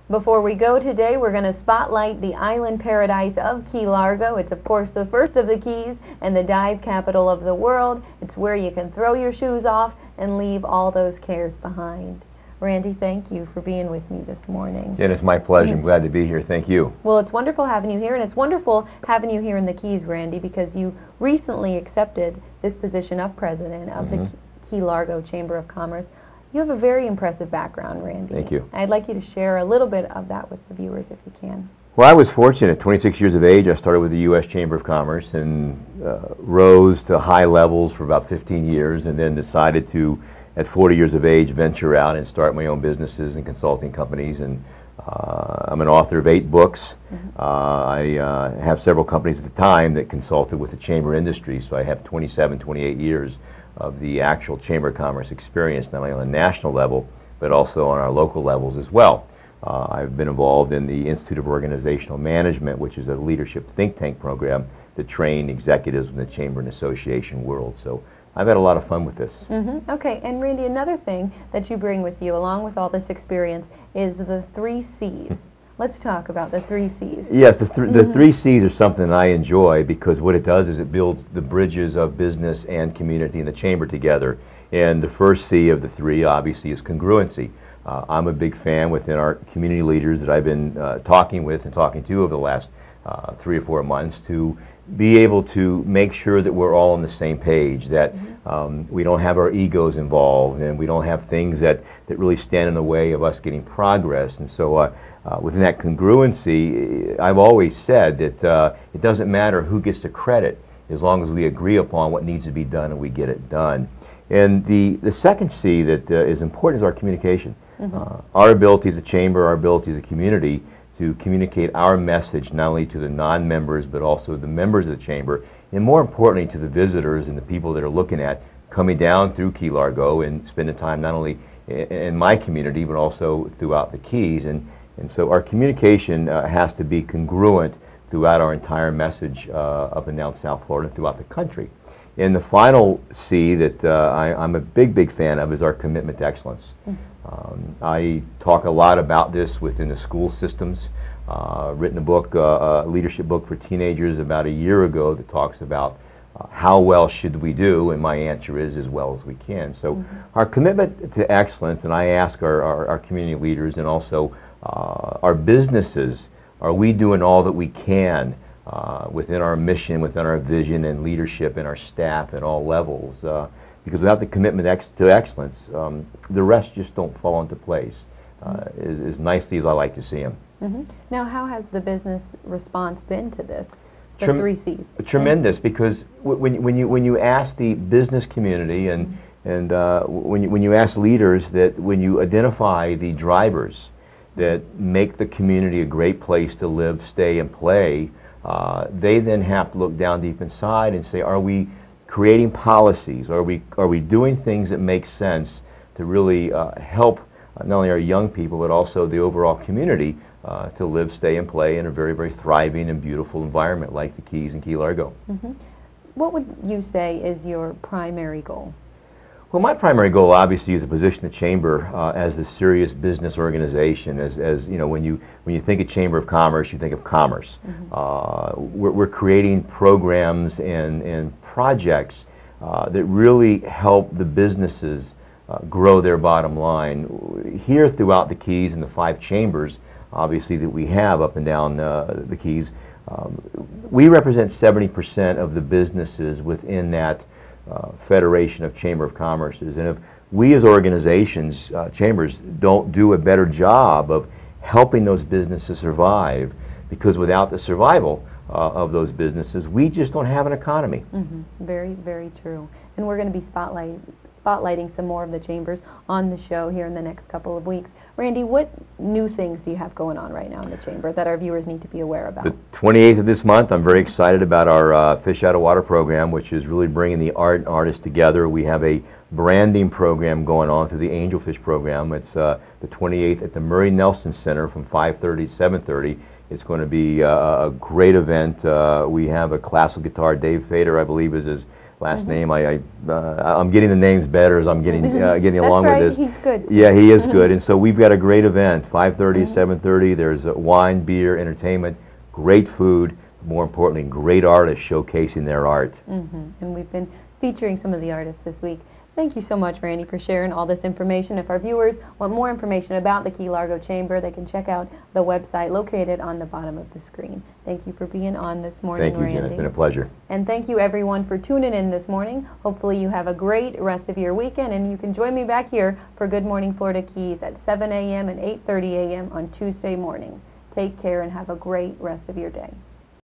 Before we go today, we're going to spotlight the island paradise of Key Largo. It's, of course, the first of the Keys and the dive capital of the world. It's where you can throw your shoes off and leave all those cares behind. Randy, thank you for being with me this morning. Jen, it's my pleasure. I'm glad to be here. Thank you. Well, it's wonderful having you here, and it's wonderful having you here in the Keys, Randy, because you recently accepted this position of president of the Key Largo Chamber of Commerce. You have a very impressive background, Randy. Thank you. I'd like you to share a little bit of that with the viewers if you can. Well, I was fortunate. At 26 years of age, I started with the U.S. Chamber of Commerce and rose to high levels for about 15 years, and then decided to, at 40 years of age, venture out and start my own businesses and consulting companies. And I'm an author of 8 books. I have several companies at the time that consulted with the chamber industry, so I have 27, 28 years of the actual Chamber of Commerce experience, not only on a national level, but also on our local levels as well. I've been involved in the Institute of Organizational Management, which is a leadership think tank program to train executives in the chamber and association world. So I've had a lot of fun with this. Okay, and Randy, another thing that you bring with you, along with all this experience, is the 3 C's. Let's talk about the 3 C's. Yes, the 3 C's are something that I enjoy, because what it does is it builds the bridges of business and community in the chamber together. And the first C of the 3, obviously, is congruency. I'm a big fan within our community leaders that I've been talking with and talking to over the last 3 or 4 months to be able to make sure that we're all on the same page, that we don't have our egos involved, and we don't have things that really stand in the way of us getting progress. And so within that congruency, I've always said that it doesn't matter who gets the credit as long as we agree upon what needs to be done and we get it done. And the second C that is important is our communication. Our ability as a chamber, our ability as a community to communicate our message not only to the non-members but also the members of the chamber, and more importantly to the visitors and the people that are looking at coming down through Key Largo and spending time not only in my community but also throughout the Keys. And so our communication has to be congruent throughout our entire message up and down South Florida and throughout the country. And the final C that I'm a big fan of is our commitment to excellence. I talk a lot about this within the school systems. Written a book, a leadership book for teenagers about a year ago that talks about how well should we do, and my answer is as well as we can. So our commitment to excellence, and I ask our community leaders and also our businesses, are we doing all that we can within our mission, within our vision and leadership and our staff at all levels? Because without the commitment to excellence, the rest just don't fall into place as nicely as I like to see them. Now, how has the business response been to this, the 3 C's? Tremendous, because when you ask the business community and when you ask leaders, that when you identify the drivers that make the community a great place to live, stay, and play, they then have to look down deep inside and say, are we creating policies? Are we doing things that make sense to really help not only our young people but also the overall community to live, stay, and play in a very thriving and beautiful environment like the Keys and Key Largo? What would you say is your primary goal? Well, my primary goal obviously is to position the chamber as a serious business organization. As you know, when you think of Chamber of Commerce, you think of commerce. We're creating programs and projects that really help the businesses grow their bottom line. Here throughout the Keys and the 5 chambers, obviously, that we have up and down the Keys, we represent 70% of the businesses within that Federation of Chamber of Commerces. And if we as organizations, chambers, don't do a better job of helping those businesses survive, because without the survival of those businesses, we just don't have an economy. Very true. And we're going to be spotlighting some more of the chambers on the show here in the next couple of weeks. Randy, what new things do you have going on right now in the chamber that our viewers need to be aware about? The 28th of this month, I'm very excited about our Fish Out of Water program, which is really bringing the art and artists together. We have a branding program going on through the Angelfish program. It's the 28th at the Murray Nelson Center from 5:30 to 7:30. It's going to be a great event. We have a classical guitar. Dave Fader, I believe, is last name. I'm getting the names better as I'm getting getting along That's right. with this. He's good. Yeah, he is good. And so we've got a great event, 5:30, 7:30. There's wine, beer, entertainment, great food, more importantly, great artists showcasing their art. And we've been featuring some of the artists this week. Thank you so much, Randy, for sharing all this information. If our viewers want more information about the Key Largo Chamber, they can check out the website located on the bottom of the screen. Thank you for being on this morning, Thank you, Randy. Jenna. It's been a pleasure. And thank you, everyone, for tuning in this morning. Hopefully you have a great rest of your weekend, and you can join me back here for Good Morning Florida Keys at 7 a.m. and 8:30 a.m. on Tuesday morning. Take care and have a great rest of your day.